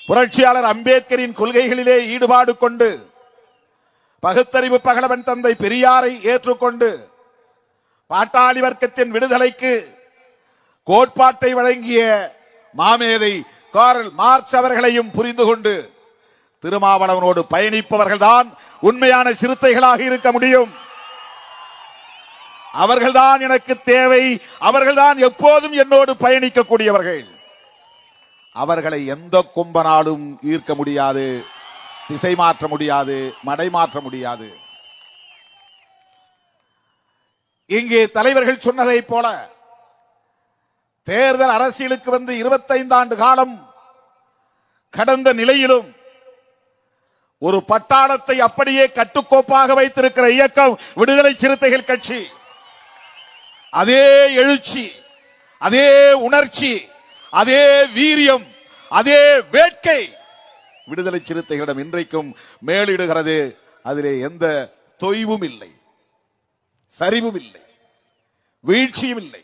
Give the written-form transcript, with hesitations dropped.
புரட்சியாளர் அம்பேத்கரின் கொள்கைகளிலே ஈடுபாடு கொண்டு பகுத்தறிவு பகலவன் தந்தை பெரியாரை ஏற்றுக்கொண்டு பாட்டாளி வர்க்கத்தின் விடுதலைக்கு கோட்பாட்டை வழங்கிய மாமேதை கார்ல் மார்க்ஸ் அவர்களையும் புரிந்து கொண்டு திருமாவளவனோடு பயணிப்பவர்கள்தான் உண்மையான சிறுத்தைகளாக இருக்க முடியும். அவர்கள்தான் எனக்கு தேவை. அவர்கள்தான் எப்போதும் என்னோடு பயணிக்கக்கூடியவர்கள். அவர்களை எந்த கும்பனாலும் ஈர்க்க முடியாது, திசை மாற்ற முடியாது, மடை மாற்ற முடியாது. இங்கே தலைவர்கள் சொன்னதை போல தேர்தல் அரசியலுக்கு வந்து 25 ஆண்டு காலம் கடந்த நிலையிலும் ஒரு பட்டாளத்தை அப்படியே கட்டுக்கோப்பாக வைத்திருக்கிற இயக்கம் விடுதலை சிறுத்தைகள் கட்சி. அதே எழுச்சி, அதே உணர்ச்சி, அதே வீரியம், அதே வேட்கை விடுதலை சிறுத்தைகளிடம் இன்றைக்கும் மேலிடுகிறது. அதிலே எந்த தொய்வும் இல்லை, சரிவும் இல்லை, வீழ்ச்சியும் இல்லை.